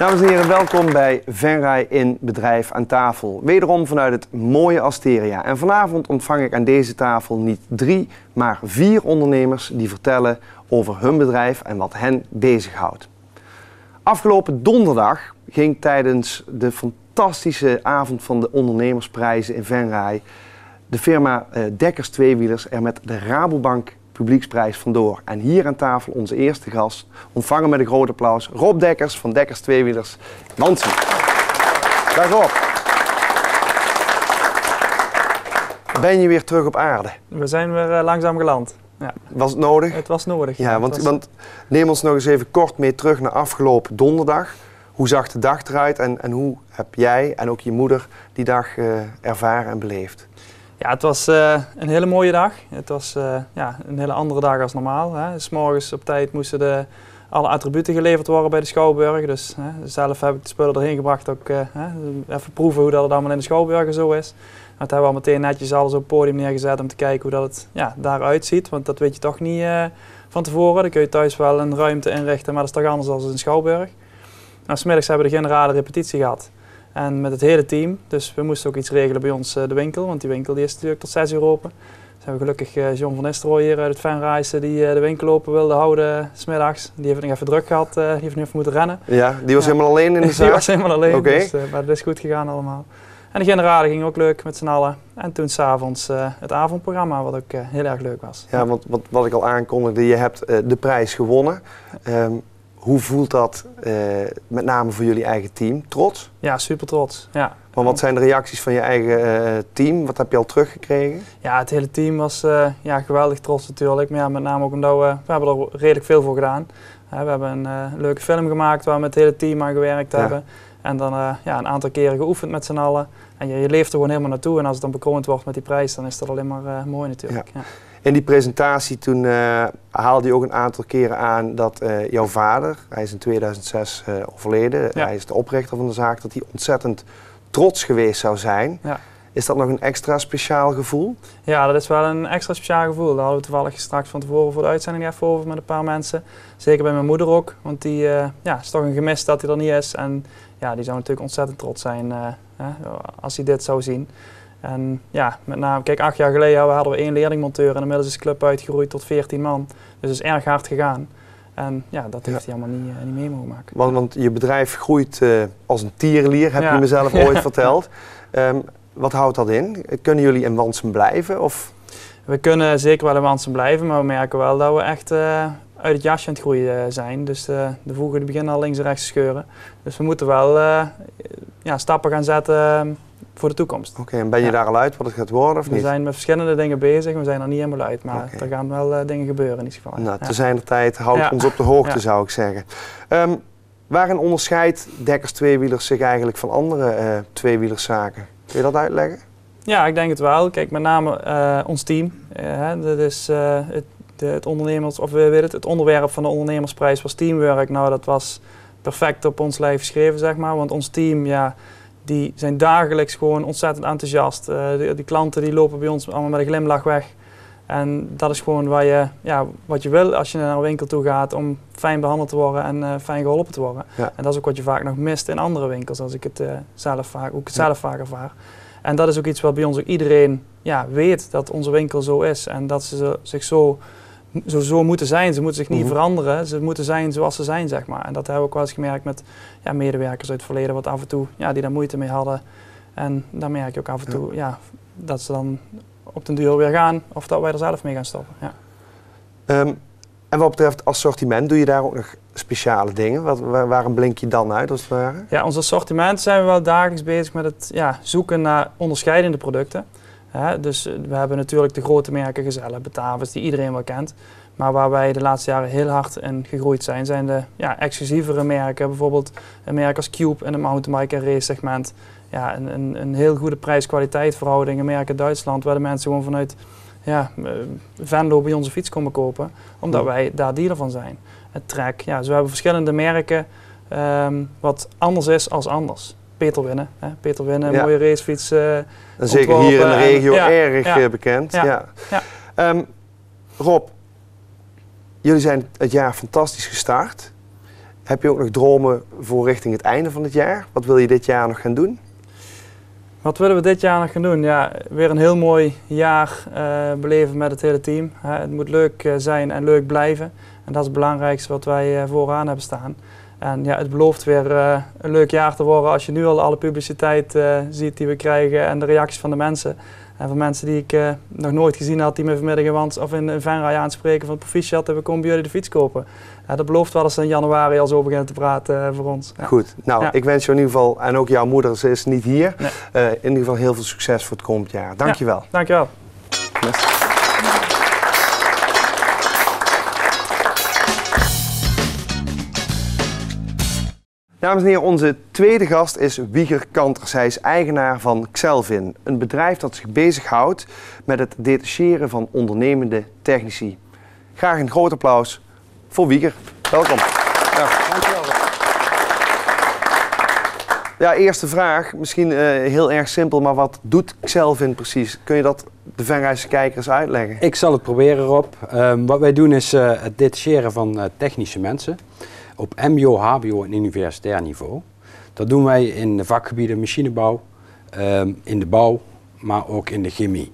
Dames en heren, welkom bij Venray in Bedrijf aan tafel. Wederom vanuit het mooie Asteria. En vanavond ontvang ik aan deze tafel niet 3, maar 4 ondernemers die vertellen over hun bedrijf en wat hen bezighoudt. Afgelopen donderdag ging tijdens de fantastische avond van de ondernemersprijzen in Venray de firma Dekkers Tweewielers er met de Rabobank Publieksprijs vandoor. En hier aan tafel onze eerste gast, ontvangen met een groot applaus, Rob Dekkers van Dekkers Tweewielers, Mansum. Dag Rob. Ben je weer terug op aarde? We zijn weer langzaam geland. Ja. Was het nodig? Het was nodig. Ja, want neem ons nog eens even kort mee terug naar afgelopen donderdag. Hoe zag de dag eruit en hoe heb jij en ook je moeder die dag ervaren en beleefd? Ja, het was een hele mooie dag. Het was een hele andere dag als normaal. Hè. 's Morgens op tijd moesten alle attributen geleverd worden bij de Schouwburg. Dus zelf heb ik de spullen erheen gebracht. Ook even proeven hoe dat het allemaal in de Schouwburg zo is. Dat hebben we al meteen netjes alles op het podium neergezet om te kijken hoe dat het daaruit ziet. Want dat weet je toch niet van tevoren. Dan kun je thuis wel een ruimte inrichten, maar dat is toch anders dan in de Schouwburg. Nou, 's middags hebben we de generale repetitie gehad. En met het hele team. Dus we moesten ook iets regelen bij ons de winkel. Want die winkel die is natuurlijk tot 6 uur open. Dus hebben we gelukkig John van Nistelrooy hier uit het Venrayse die de winkel open wilde houden 's middags. Die heeft het nog even druk gehad. Die heeft nu even moeten rennen. Ja, die was helemaal alleen in de zaak? Die was helemaal alleen. Okay. Dus, maar dat is goed gegaan allemaal. En de generale ging ook leuk met z'n allen. En toen s'avonds het avondprogramma, wat ook heel erg leuk was. Ja, want wat ik al aankondigde, je hebt de prijs gewonnen. Hoe voelt dat met name voor jullie eigen team? Trots? Ja, super trots. Ja. Maar wat zijn de reacties van je eigen team? Wat heb je al teruggekregen? Ja, het hele team was geweldig trots natuurlijk. Maar ja, met name ook omdat we hebben er redelijk veel voor gedaan. We hebben een leuke film gemaakt waar we met het hele team aan gewerkt hebben. En dan een aantal keren geoefend met z'n allen. En je leeft er gewoon helemaal naartoe. En als het dan bekroond wordt met die prijs, dan is dat alleen maar mooi natuurlijk. Ja. Ja. In die presentatie toen haalde je ook een aantal keren aan dat jouw vader, hij is in 2006 overleden, hij is de oprichter van de zaak, dat hij ontzettend trots geweest zou zijn. Ja. Is dat nog een extra speciaal gevoel? Ja, dat is wel een extra speciaal gevoel. Daar hadden we toevallig straks van tevoren voor de uitzending even over met een paar mensen. Zeker bij mijn moeder ook, want die is toch een gemis dat hij er niet is. En ja, die zou natuurlijk ontzettend trots zijn als hij dit zou zien. En ja, met name, kijk, 8 jaar geleden hadden we 1 leerlingmonteur en inmiddels is de club uitgegroeid tot 14 man. Dus het is erg hard gegaan. En ja, dat heeft hij allemaal niet mee mogen maken. Want je bedrijf groeit als een tierenlier, heb je mezelf ooit verteld. Wat houdt dat in? Kunnen jullie in Mansum blijven? Of? We kunnen zeker wel in Mansum blijven, maar we merken wel dat we echt uit het jasje aan het groeien zijn. Dus de voegen die beginnen al links en rechts te scheuren. Dus we moeten wel stappen gaan zetten voor de toekomst. Oké, en ben je daar al uit wat het gaat worden of niet? We zijn met verschillende dingen bezig, we zijn er niet helemaal uit, maar er gaan wel dingen gebeuren in ieder geval. Nou, te zijner tijd houdt ons op de hoogte, zou ik zeggen. Waarin onderscheidt Dekkers Tweewielers zich eigenlijk van andere tweewielerszaken? Kun je dat uitleggen? Ja, ik denk het wel. Kijk, met name ons team. Dat is het onderwerp van de ondernemersprijs was teamwork. Nou, dat was perfect op ons lijf geschreven, zeg maar. Want ons team, die zijn dagelijks gewoon ontzettend enthousiast. Die klanten die lopen bij ons allemaal met een glimlach weg. En dat is gewoon wat je wil als je naar een winkel toe gaat om fijn behandeld te worden en fijn geholpen te worden. Ja. En dat is ook wat je vaak nog mist in andere winkels, als ik het zelf vaak ervaar. En dat is ook iets wat bij ons ook iedereen weet, dat onze winkel zo is en dat ze zich zo moeten zijn. Ze moeten zich niet veranderen, ze moeten zijn zoals ze zijn, zeg maar. En dat hebben we ook wel eens gemerkt met medewerkers uit het verleden, wat af en toe die daar moeite mee hadden. En dan merk je ook af en toe dat ze dan op den duur weer gaan of dat wij er zelf mee gaan stoppen. Ja. En wat betreft assortiment, doe je daar ook nog speciale dingen? Waarom blink je dan uit als het ware? Ja, ons assortiment zijn we wel dagelijks bezig met het zoeken naar onderscheidende producten. Dus we hebben natuurlijk de grote merken Gezelle, Batavus, die iedereen wel kent. Maar waar wij de laatste jaren heel hard in gegroeid zijn de exclusievere merken. Bijvoorbeeld een merk als Cube in het mountainbike en race segment. Ja, een heel goede prijs-kwaliteit verhouding. Een merk in Duitsland waar de mensen gewoon vanuit Venlo bij onze fiets komen kopen. Omdat wij daar dealer van zijn. Het Trek, zo hebben we verschillende merken wat anders is als anders. Peter Winnen, een mooie racefiets. En zeker hier in de regio erg bekend. Ja. Rob, jullie zijn het jaar fantastisch gestart. Heb je ook nog dromen voor richting het einde van het jaar? Wat wil je dit jaar nog gaan doen? Wat willen we dit jaar nog gaan doen? Ja, weer een heel mooi jaar beleven met het hele team. Het moet leuk zijn en leuk blijven. En dat is het belangrijkste wat wij vooraan hebben staan. En ja, het belooft weer een leuk jaar te worden als je nu al alle publiciteit ziet die we krijgen en de reacties van de mensen. En van mensen die ik nog nooit gezien had, die me vanmiddag in Venray aanspreken van proficiat en we komen bij jullie de fiets kopen. Dat belooft wel als ze in januari al zo beginnen te praten voor ons. Ja. Goed, nou ik wens je in ieder geval, en ook jouw moeder, ze is niet hier, in ieder geval heel veel succes voor het komend jaar. Dankjewel. Ja, dankjewel. Yes. Dames en heren, onze tweede gast is Wieger Kanters. Hij is eigenaar van Xelvin, een bedrijf dat zich bezighoudt met het detacheren van ondernemende technici. Graag een groot applaus voor Wieger. Welkom. Ja, dankjewel. Ja, eerste vraag, misschien heel erg simpel, maar wat doet Xelvin precies? Kun je dat de Venrayse kijkers uitleggen? Ik zal het proberen, Rob. Wat wij doen is het detacheren van technische mensen op mbo, hbo en universitair niveau. Dat doen wij in de vakgebieden machinebouw, in de bouw, maar ook in de chemie.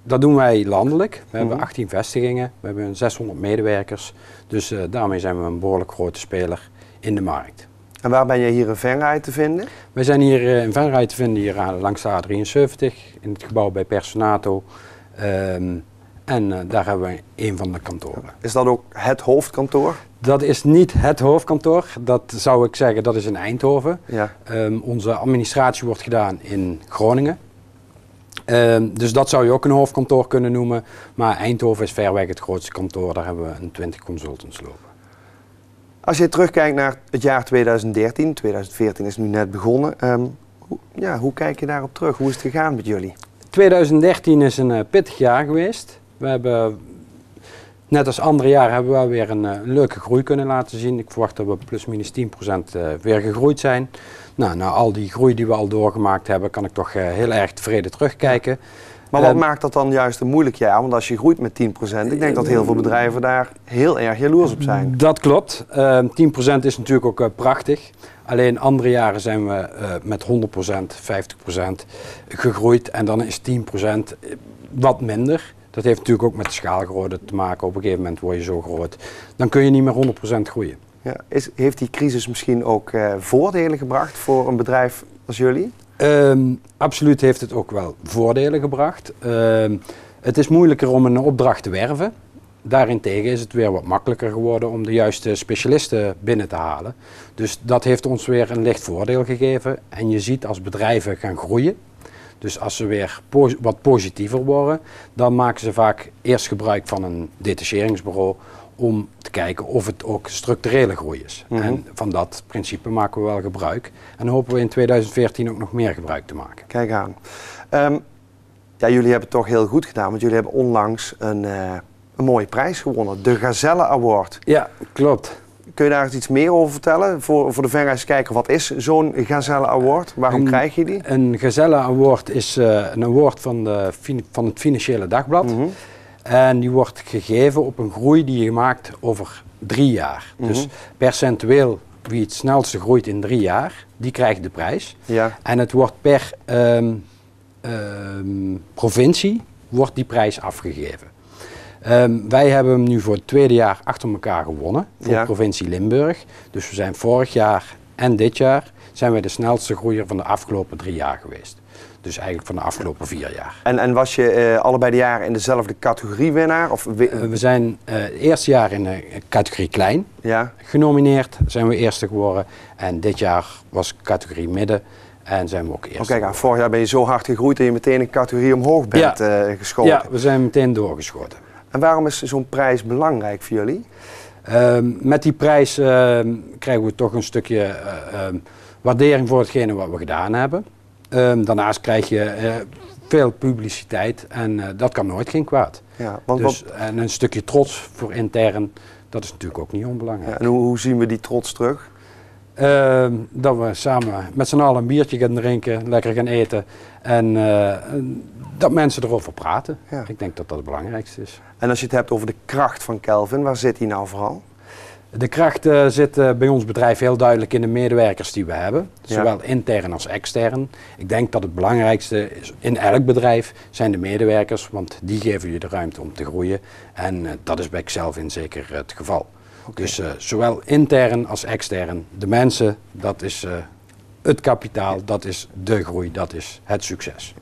Dat doen wij landelijk. We hebben 18 vestigingen, we hebben 600 medewerkers. Dus daarmee zijn we een behoorlijk grote speler in de markt. En waar ben je hier in Venray te vinden? Wij zijn hier in Venray te vinden, hier langs de A73, in het gebouw bij Personato. En daar hebben we een van de kantoren. Is dat ook het hoofdkantoor? Dat is niet het hoofdkantoor, dat zou ik zeggen, dat is in Eindhoven. Ja. Onze administratie wordt gedaan in Groningen. Dus dat zou je ook een hoofdkantoor kunnen noemen. Maar Eindhoven is verreweg het grootste kantoor, daar hebben we een 20 consultants lopen. Als je terugkijkt naar het jaar 2013, 2014 is nu net begonnen. Hoe kijk je daarop terug? Hoe is het gegaan met jullie? 2013 is een pittig jaar geweest. We hebben, net als andere jaren, hebben we wel weer een leuke groei kunnen laten zien. Ik verwacht dat we plusminus 10% weer gegroeid zijn. Nou, na al die groei die we al doorgemaakt hebben, kan ik toch heel erg tevreden terugkijken. Maar wat maakt dat dan juist een moeilijk jaar? Want als je groeit met 10%, ik denk dat heel veel bedrijven daar heel erg jaloers op zijn. Dat klopt. 10% is natuurlijk ook prachtig. Alleen andere jaren zijn we met 100%, 50% gegroeid en dan is 10% wat minder. Dat heeft natuurlijk ook met de schaalgrootte te maken. Op een gegeven moment word je zo groot. Dan kun je niet meer 100% groeien. Ja, heeft die crisis misschien ook voordelen gebracht voor een bedrijf als jullie? Absoluut heeft het ook wel voordelen gebracht. Het is moeilijker om een opdracht te werven. Daarentegen is het weer wat makkelijker geworden om de juiste specialisten binnen te halen. Dus dat heeft ons weer een licht voordeel gegeven. En je ziet als bedrijven gaan groeien, dus als ze weer wat positiever worden, dan maken ze vaak eerst gebruik van een detacheringsbureau om te kijken of het ook structurele groei is. En van dat principe maken we wel gebruik. En hopen we in 2014 ook nog meer gebruik te maken. Kijk aan. Jullie hebben het toch heel goed gedaan, want jullie hebben onlangs een mooie prijs gewonnen. De Gazelle Award. Ja, klopt. Kun je daar eens iets meer over vertellen? Voor de Venrayse kijker, wat is zo'n Gazelle Award? Waarom krijg je die? Een Gazelle Award is een award van het Financiële Dagblad. En die wordt gegeven op een groei die je maakt over 3 jaar. Dus percentueel wie het snelste groeit in 3 jaar, die krijgt de prijs. Ja. En het wordt per provincie wordt die prijs afgegeven. Wij hebben hem nu voor het 2e jaar achter elkaar gewonnen voor de provincie Limburg. Dus we zijn vorig jaar en dit jaar zijn wij de snelste groeier van de afgelopen 3 jaar geweest. Dus eigenlijk van de afgelopen 4 jaar. En was je allebei de jaren in dezelfde categorie winnaar? Of we zijn het eerste jaar in de categorie klein genomineerd, zijn we eerste geworden. En dit jaar was categorie midden en zijn we ook eerste. Kijk, vorig jaar ben je zo hard gegroeid dat je meteen een categorie omhoog bent geschoten. Ja, we zijn meteen doorgeschoten. En waarom is zo'n prijs belangrijk voor jullie? Met die prijs krijgen we toch een stukje waardering voor hetgene wat we gedaan hebben. Daarnaast krijg je veel publiciteit en dat kan nooit geen kwaad. Ja, en een stukje trots voor intern, dat is natuurlijk ook niet onbelangrijk. Ja, en hoe zien we die trots terug? Dat we samen met z'n allen een biertje gaan drinken, lekker gaan eten en dat mensen erover praten. Ja. Ik denk dat dat het belangrijkste is. En als je het hebt over de kracht van Kelvin, waar zit die nou vooral? De kracht zit bij ons bedrijf heel duidelijk in de medewerkers die we hebben, zowel intern als extern. Ik denk dat het belangrijkste is in elk bedrijf zijn de medewerkers, want die geven je de ruimte om te groeien. En dat is bij Xelvin zeker het geval. Okay. Dus zowel intern als extern, de mensen, dat is het kapitaal, dat is de groei, dat is het succes.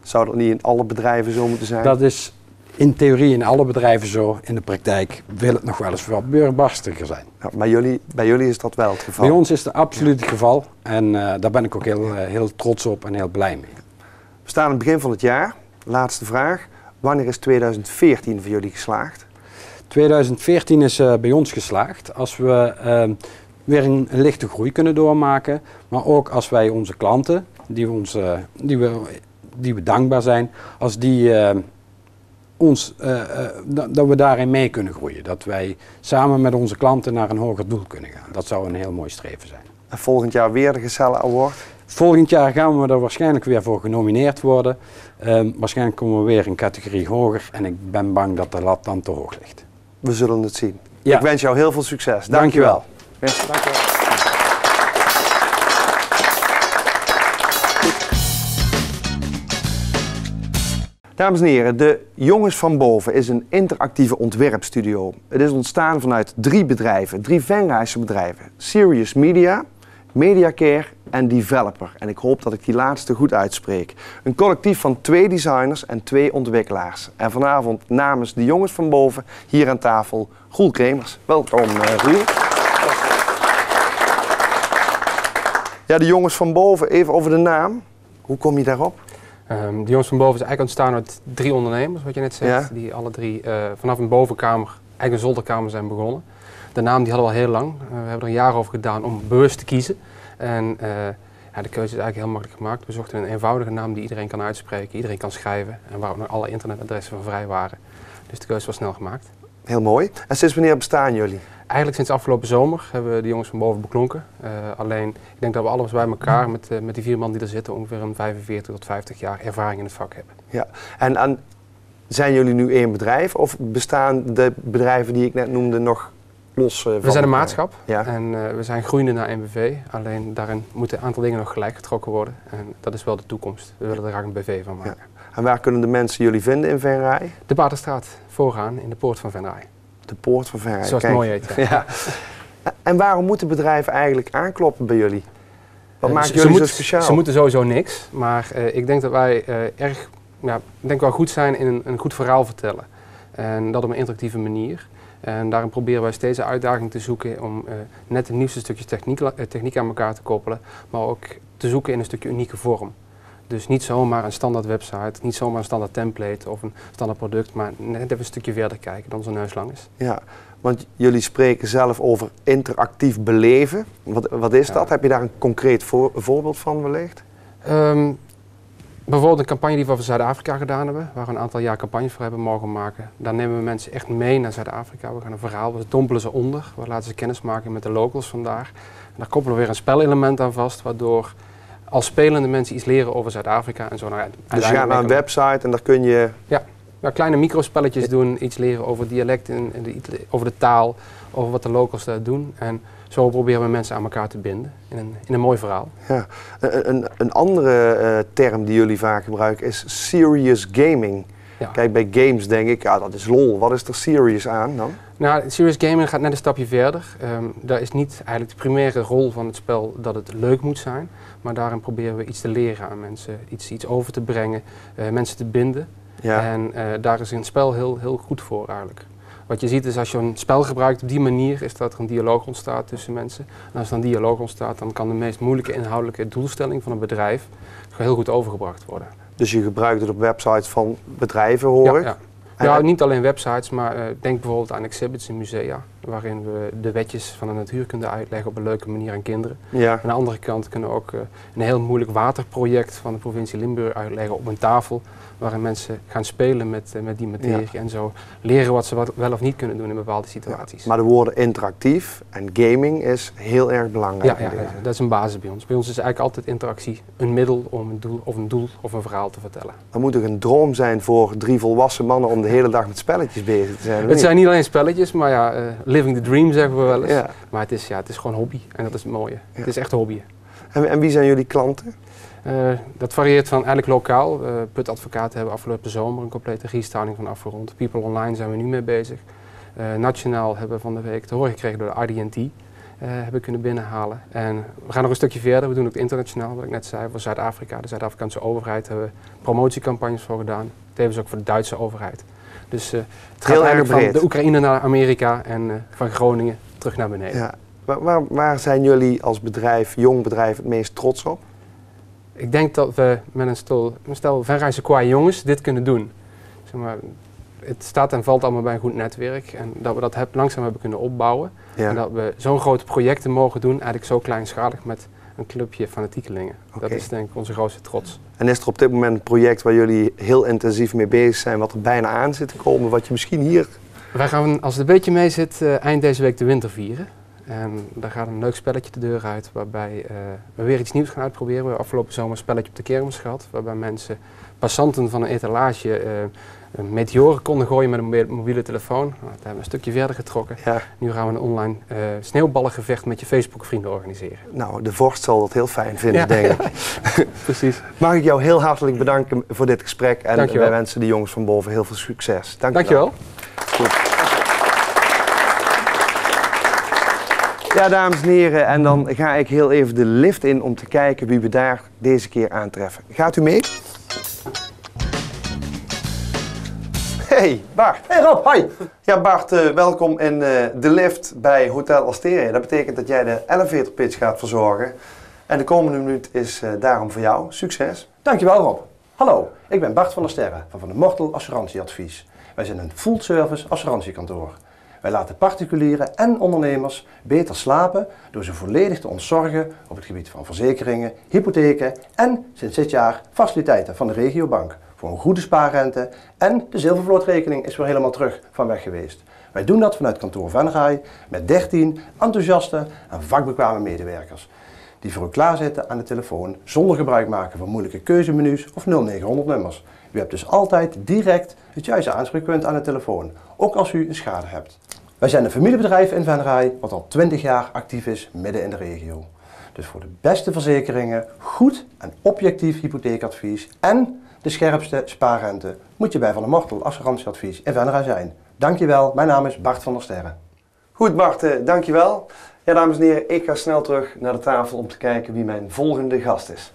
Zou dat niet in alle bedrijven zo moeten zijn? Dat is in theorie in alle bedrijven zo, in de praktijk wil het nog wel eens wat beurbarstiger zijn. Ja, maar bij jullie is dat wel het geval? Bij ons is het absoluut het geval en daar ben ik ook heel trots op en heel blij mee. We staan aan het begin van het jaar. Laatste vraag. Wanneer is 2014 voor jullie geslaagd? 2014 is bij ons geslaagd als we weer een lichte groei kunnen doormaken. Maar ook als wij onze klanten, die we dankbaar zijn, als die dat we daarin mee kunnen groeien. Dat wij samen met onze klanten naar een hoger doel kunnen gaan. Dat zou een heel mooi streven zijn. En volgend jaar weer de Gezellen Award? Volgend jaar gaan we er waarschijnlijk weer voor genomineerd worden. Waarschijnlijk komen we weer een categorie hoger en ik ben bang dat de lat dan te hoog ligt. We zullen het zien. Ja. Ik wens jou heel veel succes. Dankjewel. Yes. Dankjewel. Dames en heren, de Jongens van Boven is een interactieve ontwerpstudio. Het is ontstaan vanuit 3 bedrijven, 3 Venraai'se bedrijven. Serious Media, Mediacare en Developer. En ik hoop dat ik die laatste goed uitspreek. Een collectief van 2 designers en 2 ontwikkelaars. En vanavond namens de Jongens van Boven hier aan tafel Roel Kremers. Welkom Roel. Ja, de Jongens van Boven, even over de naam. Hoe kom je daarop? De Jongens van Boven is eigenlijk ontstaan uit 3 ondernemers, wat je net zegt, die alle 3 vanaf een bovenkamer, eigenlijk een zolderkamer zijn begonnen. De naam die hadden we al heel lang. We hebben er een jaar over gedaan om bewust te kiezen. En de keuze is eigenlijk heel makkelijk gemaakt. We zochten een eenvoudige naam die iedereen kan uitspreken, iedereen kan schrijven en waar ook nog alle internetadressen van vrij waren. Dus de keuze was snel gemaakt. Heel mooi. En sinds wanneer bestaan jullie? Eigenlijk sinds afgelopen zomer hebben we de Jongens van Boven beklonken. Alleen, ik denk dat we alles bij elkaar met die 4 man die er zitten ongeveer een 45 tot 50 jaar ervaring in het vak hebben. Ja, en zijn jullie nu 1 bedrijf of bestaan de bedrijven die ik net noemde nog los van We zijn een maatschap en we zijn groeiende naar een BV. Alleen daarin moeten een aantal dingen nog gelijk getrokken worden. En dat is wel de toekomst. We willen er graag een BV van maken. Ja. En waar kunnen de mensen jullie vinden in Venraai? De Baterstraat, vooraan in de poort van Venraai. De poort van Venraai. Zoals het mooi heet. Ja. En waarom moeten bedrijven eigenlijk aankloppen bij jullie? Wat maakt jullie zo speciaal? Ze moeten sowieso niks, maar ik denk dat wij wel goed zijn in een goed verhaal vertellen. En dat op een interactieve manier. En daarin proberen wij steeds een uitdaging te zoeken om net het nieuwste stukje techniek aan elkaar te koppelen, maar ook te zoeken in een stukje unieke vorm. Dus niet zomaar een standaard website, niet zomaar een standaard template of een standaard product, maar net even een stukje verder kijken dan onze neus lang is. Ja, want jullie spreken zelf over interactief beleven. Wat is dat? Heb je daar een concreet voorbeeld van wellicht? Bijvoorbeeld een campagne die we voor Zuid-Afrika gedaan hebben, waar we een aantal jaar campagnes voor hebben mogen maken. Daar nemen we mensen echt mee naar Zuid-Afrika. We gaan een verhaal, we dompelen ze onder, we laten ze kennis maken met de locals vandaar. En daar koppelen we weer een spelelement aan vast, waardoor als spelende mensen iets leren over Zuid-Afrika en zo. Dus je gaat naar een website en daar kun je... Ja, kleine microspelletjes doen, iets leren over dialect, over de taal, over wat de locals daar doen. En zo proberen we mensen aan elkaar te binden in een mooi verhaal. Ja. Een andere term die jullie vaak gebruiken is serious gaming. Ja. Kijk, bij games denk ik, ja, dat is lol. Wat is er serious aan dan? Nou, serious gaming gaat net een stapje verder. Daar is niet eigenlijk de primaire rol van het spel dat het leuk moet zijn. Maar daarin proberen we iets te leren aan mensen, iets over te brengen, mensen te binden. Ja. En daar is een spel heel goed voor eigenlijk. Wat je ziet is als je een spel gebruikt op die manier is dat er een dialoog ontstaat tussen mensen. En als er een dialoog ontstaat dan kan de meest moeilijke inhoudelijke doelstelling van een bedrijf heel goed overgebracht worden. Dus je gebruikt het op websites van bedrijven hoor ik? Ja, niet alleen websites, maar denk bijvoorbeeld aan exhibits in musea. Waarin we de wetjes van de natuurkunde uitleggen op een leuke manier aan kinderen. Ja. Aan de andere kant kunnen we ook een heel moeilijk waterproject van de provincie Limburg uitleggen op een tafel. Waarin mensen gaan spelen met die materie en zo leren wat ze wel of niet kunnen doen in bepaalde situaties. Ja, maar de woorden interactief en gaming is heel erg belangrijk. Ja, dat is een basis bij ons. Bij ons is eigenlijk altijd interactie een middel om een doel of een verhaal te vertellen. Dat moet toch een droom zijn voor 3 volwassen mannen om de hele dag met spelletjes bezig te zijn? Het zijn niet alleen spelletjes, maar living the dream zeggen we wel eens. Ja. Maar het is gewoon hobby en dat is het mooie. Ja. Het is echt hobby. En wie zijn jullie klanten? Dat varieert van eigenlijk lokaal. Put Advocaten hebben afgelopen zomer een complete restyling van afgerond. People Online zijn we nu mee bezig. Nationaal hebben we van de week te horen gekregen door de IDT. Hebben kunnen binnenhalen. En we gaan nog een stukje verder. We doen ook internationaal, wat ik net zei, voor Zuid-Afrika. De Zuid-Afrikaanse overheid hebben we promotiecampagnes voor gedaan. Tevens ook voor de Duitse overheid. Dus het gaat eigenlijk van de Oekraïne naar Amerika en van Groningen terug naar beneden. Ja. Waar zijn jullie als bedrijf, jong bedrijf, het meest trots op? Ik denk dat we met een stel verreizen qua jongens dit kunnen doen. Zeg maar, het staat en valt allemaal bij een goed netwerk en dat we dat langzaam hebben kunnen opbouwen. Ja. En dat we zo'n grote projecten mogen doen, eigenlijk zo kleinschalig met een clubje fanatiekelingen. Okay. Dat is denk ik onze grootste trots. En is er op dit moment een project waar jullie heel intensief mee bezig zijn, wat er bijna aan zit te komen, wat je misschien hier... Wij gaan, als het een beetje mee zit, eind deze week de winter vieren. En daar gaat een leuk spelletje de deur uit, waarbij we weer iets nieuws gaan uitproberen. We hebben afgelopen zomer een spelletje op de kermis gehad, waarbij mensen, passanten van een etalage, meteoren konden gooien met een mobiele telefoon. Nou, dat hebben we een stukje verder getrokken. Ja. Nu gaan we een online sneeuwballengevecht met je Facebook-vrienden organiseren. Nou, de vorst zal dat heel fijn vinden, denk ik. Precies. Mag ik jou heel hartelijk bedanken voor dit gesprek. En Dankjewel. wij wensen de jongens van boven heel veel succes. Dankjewel. Goed. Ja, dames en heren, en dan ga ik heel even de lift in om te kijken wie we daar deze keer aantreffen. Gaat u mee? Hey Bart. Hey Rob, hoi. Ja Bart, welkom in de lift bij Hotel Asteria. Dat betekent dat jij de elevator pitch gaat verzorgen. En de komende minuut is daarom voor jou. Succes. Dankjewel Rob. Hallo, ik ben Bart van der Sterre van de Mortel Assurantieadvies. Wij zijn een full-service assurantiekantoor. Wij laten particulieren en ondernemers beter slapen door ze volledig te ontzorgen op het gebied van verzekeringen, hypotheken en sinds dit jaar faciliteiten van de regiobank voor een goede spaarrente en de zilvervlootrekening is weer helemaal terug van weg geweest. Wij doen dat vanuit kantoor Venray met 13 enthousiaste en vakbekwame medewerkers die voor u klaarzitten aan de telefoon zonder gebruik maken van moeilijke keuzemenu's of 0900 nummers. U hebt dus altijd direct het juiste aanspreekpunt aan de telefoon, ook als u een schade hebt. Wij zijn een familiebedrijf in Venray wat al 20 jaar actief is midden in de regio. Dus voor de beste verzekeringen, goed en objectief hypotheekadvies en de scherpste spaarrente moet je bij Van der Mortel Assurantieadvies in Venray zijn. Dankjewel, mijn naam is Bart van der Sterre. Goed Bart, dankjewel. Ja dames en heren, ik ga snel terug naar de tafel om te kijken wie mijn volgende gast is.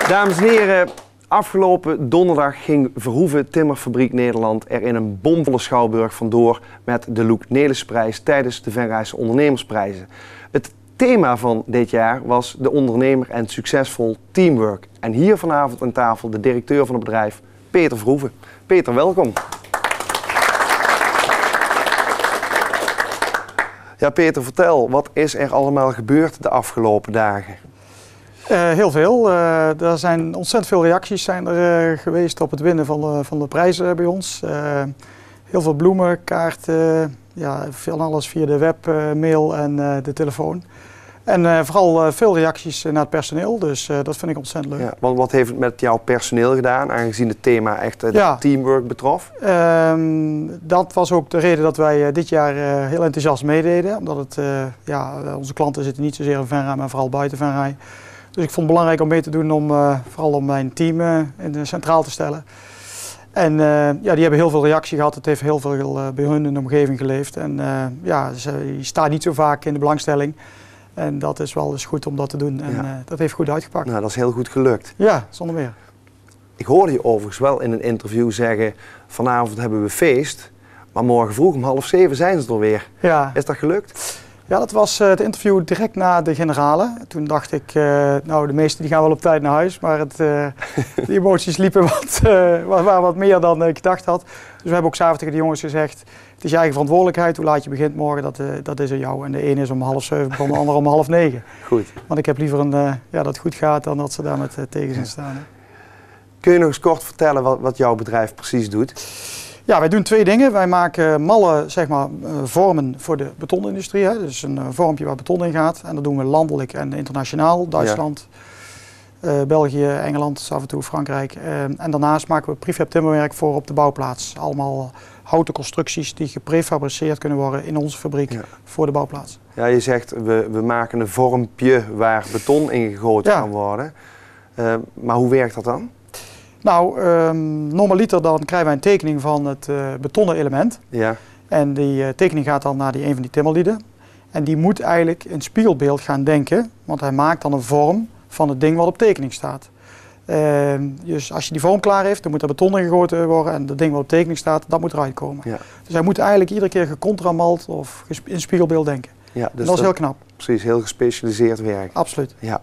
Dames en heren, afgelopen donderdag ging Verhoeven Timmerfabriek Nederland er in een bomvolle schouwburg vandoor met de Loek Nelisprijs tijdens de Venrayse ondernemersprijzen. Het thema van dit jaar was de ondernemer en succesvol teamwork. En hier vanavond aan tafel de directeur van het bedrijf, Peter Verhoeven. Peter, welkom. Ja Peter, vertel, wat is er allemaal gebeurd de afgelopen dagen? Heel veel. Er zijn ontzettend veel reacties geweest op het winnen van de prijzen bij ons. Heel veel bloemen, kaarten, ja, veel alles via de web, mail en de telefoon. En vooral veel reacties naar het personeel, dus dat vind ik ontzettend leuk. Ja, want wat heeft het met jouw personeel gedaan, aangezien het thema echt teamwork betrof? Dat was ook de reden dat wij dit jaar heel enthousiast meededen. Omdat het, onze klanten zitten niet zozeer in Venray, maar vooral buiten Venray. Dus ik vond het belangrijk om mee te doen, vooral om mijn team centraal te stellen. En die hebben heel veel reactie gehad. Het heeft heel veel bij hun in de omgeving geleefd. En je staat niet zo vaak in de belangstelling. En dat is wel eens goed om dat te doen. En dat heeft goed uitgepakt. Nou, dat is heel goed gelukt. Ja, zonder meer. Ik hoorde je overigens wel in een interview zeggen, vanavond hebben we feest. Maar morgen vroeg om 6:30 zijn ze er weer. Ja. Is dat gelukt? Ja, dat was het interview direct na de generale. Toen dacht ik, de meesten die gaan wel op tijd naar huis. Maar de emoties liepen waren wat meer dan ik gedacht had. Dus we hebben ook 's avonds tegen de jongens gezegd, het is je eigen verantwoordelijkheid. Hoe laat je begint morgen, dat is aan jou. En de ene is om 6:30 begonnen, de andere om 8:30. Goed. Want ik heb liever dat het goed gaat dan dat ze daar met tegenzin staan. Hè. Kun je nog eens kort vertellen wat jouw bedrijf precies doet? Ja, wij doen twee dingen. Wij maken malle vormen voor de betonindustrie. Hè. Dus een vormpje waar beton in gaat. En dat doen we landelijk en internationaal. Duitsland, België, Engeland, af en toe Frankrijk. En daarnaast maken we prefab timmerwerk voor op de bouwplaats. Allemaal houten constructies die geprefabriceerd kunnen worden in onze fabriek voor de bouwplaats. Ja, je zegt we maken een vormpje waar beton in gegoten kan worden. Maar hoe werkt dat dan? Nou, normaliter dan krijgen wij een tekening van het betonnen element. Ja. En die tekening gaat dan naar een van die timmerlieden. En die moet eigenlijk in spiegelbeeld gaan denken, want hij maakt dan een vorm van het ding wat op tekening staat. Dus als je die vorm klaar heeft, dan moet er beton in gegoten worden en het ding wat op tekening staat, dat moet eruit komen. Ja. Dus hij moet eigenlijk iedere keer gecontramald of in spiegelbeeld denken. Ja, dus dat is heel knap. Precies, heel gespecialiseerd werk. Absoluut. Ja.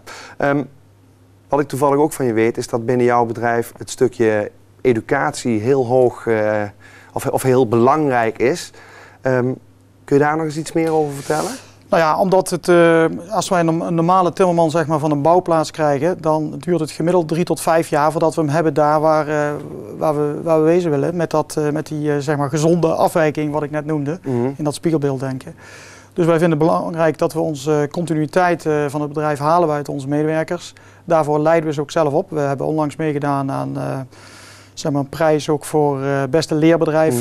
Wat ik toevallig ook van je weet, is dat binnen jouw bedrijf het stukje educatie heel hoog of heel belangrijk is. Kun je daar nog eens iets meer over vertellen? Nou ja, omdat het, als wij een normale timmerman zeg maar, van een bouwplaats krijgen, dan duurt het gemiddeld 3 tot 5 jaar voordat we hem hebben daar waar we wezen willen. Met die zeg maar, gezonde afwijking wat ik net noemde, in dat spiegelbeeld denken. Dus wij vinden het belangrijk dat we onze continuïteit van het bedrijf halen uit onze medewerkers. Daarvoor leiden we ze ook zelf op. We hebben onlangs meegedaan aan zeg maar een prijs ook voor beste leerbedrijf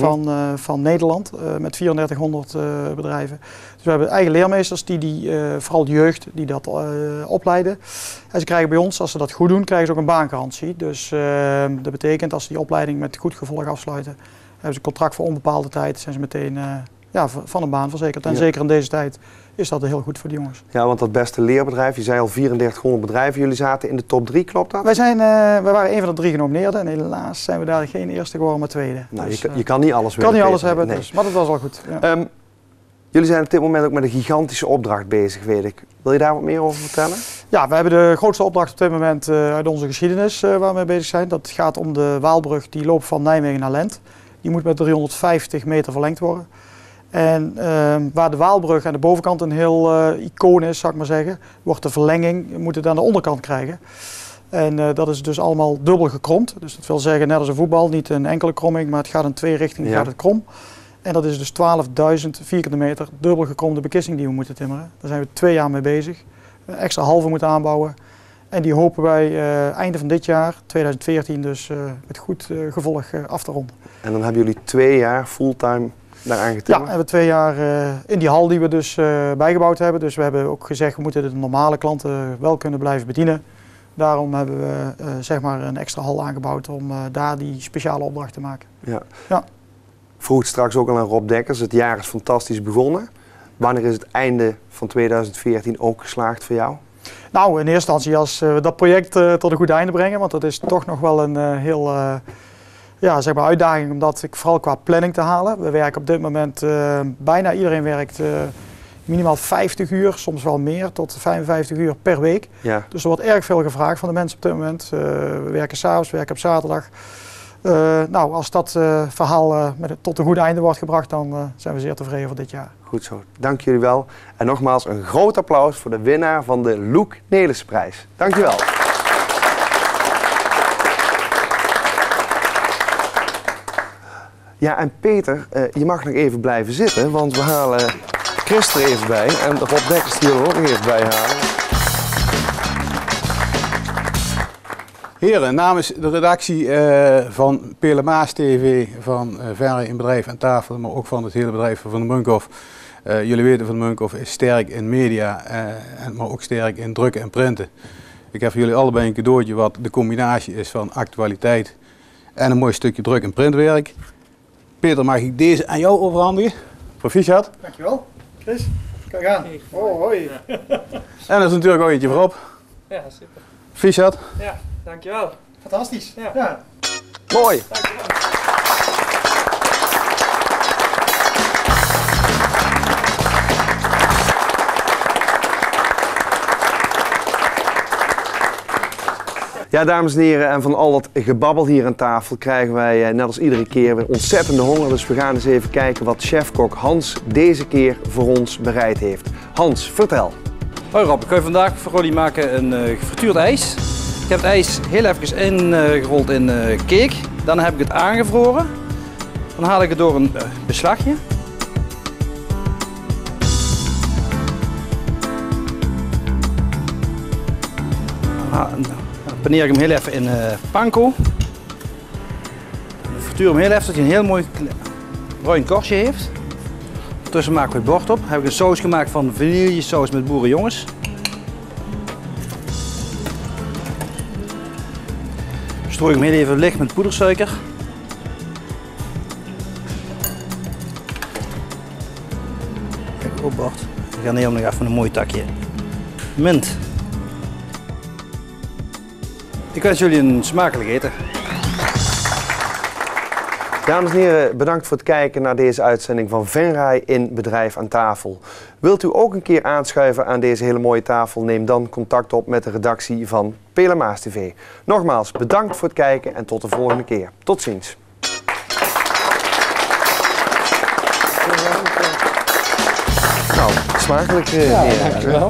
van Nederland met 3400 bedrijven. Dus we hebben eigen leermeesters die vooral de jeugd, die dat opleiden. En ze krijgen bij ons, als ze dat goed doen, krijgen ze ook een baangarantie. Dus dat betekent als ze die opleiding met goed gevolg afsluiten, hebben ze een contract voor onbepaalde tijd, zijn ze meteen van een baan verzekerd. En zeker in deze tijd is dat heel goed voor de jongens. Ja, want dat beste leerbedrijf, je zei al 3400 bedrijven, jullie zaten in de top 3, klopt dat? Wij waren een van de 3 genomineerden en helaas zijn we daar geen eerste geworden, maar tweede. Nou, dus, je kan niet alles willen. Kan niet alles hebben, nee. Dus, maar dat was wel goed. Ja. Jullie zijn op dit moment ook met een gigantische opdracht bezig, weet ik. Wil je daar wat meer over vertellen? Ja, we hebben de grootste opdracht op dit moment uit onze geschiedenis waar we mee bezig zijn. Dat gaat om de Waalbrug die loopt van Nijmegen naar Lent. Die moet met 350 meter verlengd worden. En waar de Waalbrug aan de bovenkant een heel icoon is, zou ik maar zeggen, wordt de verlenging, moet het aan de onderkant krijgen. En dat is dus allemaal dubbel gekromd. Dus dat wil zeggen, net als een voetbal, niet een enkele kromming, maar het gaat in 2 richtingen, gaat het krom. En dat is dus 12.000 vierkante meter dubbel gekromde bekisting die we moeten timmeren. Daar zijn we 2 jaar mee bezig. Een extra halve moeten aanbouwen. En die hopen wij einde van dit jaar, 2014, dus met goed gevolg af te ronden. En dan hebben jullie 2 jaar fulltime daaraan getimmerd? Ja, we hebben 2 jaar in die hal die we dus bijgebouwd hebben. Dus we hebben ook gezegd, we moeten de normale klanten wel kunnen blijven bedienen. Daarom hebben we zeg maar een extra hal aangebouwd om daar die speciale opdracht te maken. Ja. Vroeg het straks ook al aan Rob Dekkers, het jaar is fantastisch begonnen. Wanneer is het einde van 2014 ook geslaagd voor jou? Nou, in eerste instantie als we dat project tot een goed einde brengen, want dat is toch nog wel een heel zeg maar uitdaging, omdat ik vooral qua planning te halen. We werken op dit moment, bijna iedereen werkt minimaal 50 uur, soms wel meer, tot 55 uur per week. Ja. Dus er wordt erg veel gevraagd van de mensen op dit moment. We werken 's avonds, we werken op zaterdag. Nou, als dat verhaal tot een goed einde wordt gebracht, dan zijn we zeer tevreden voor dit jaar. Goed zo, dank jullie wel. En nogmaals een groot applaus voor de winnaar van de Loek Nelissen-prijs. Dank je wel. Ja, en Peter, je mag nog even blijven zitten, want we halen Chris er even bij. En Rob Dekkers die wil er ook nog even bij halen. Heren, namens de redactie van Pele Maas TV, van Verre in Bedrijf en Tafel, maar ook van het hele bedrijf van de Munkhoff. Jullie weten van de Munkhoff is sterk in media, maar ook sterk in drukken en printen. Ik heb voor jullie allebei een cadeautje wat de combinatie is van actualiteit en een mooi stukje druk- en printwerk. Peter, mag ik deze aan jou overhandigen? Proficiat. Dankjewel. Chris, kijk aan. Oh, hoi. En dat is natuurlijk ook eentje voorop. Ja, super. Proficiat. Ja, dankjewel. Fantastisch. Ja. Mooi. Dankjewel. Ja, dames en heren, en van al dat gebabbel hier aan tafel krijgen wij net als iedere keer weer ontzettende honger. Dus we gaan eens even kijken wat chefkok Hans deze keer voor ons bereid heeft. Hans, vertel. Hoi Rob, ik ga vandaag voor jullie maken een gefrituurd ijs. Ik heb het ijs heel even ingerold in cake. Dan heb ik het aangevroren. Dan haal ik het door een beslagje. paneer ik hem heel even in panko. Frituur hem heel even dat hij een heel mooi bruin korstje heeft. Tussen maken we het bord op. Heb ik een saus gemaakt van vanillesaus met boerenjongens. Strooi ik hem heel even licht met poedersuiker. Kijk op bord. Ik ga neer nog even een mooi takje mint. Ik wens jullie een smakelijk eten. Dames en heren, bedankt voor het kijken naar deze uitzending van Venray in Bedrijf aan Tafel. Wilt u ook een keer aanschuiven aan deze hele mooie tafel? Neem dan contact op met de redactie van Pelemaas TV. Nogmaals, bedankt voor het kijken en tot de volgende keer. Tot ziens. Nou, smakelijk. Ja, dankjewel.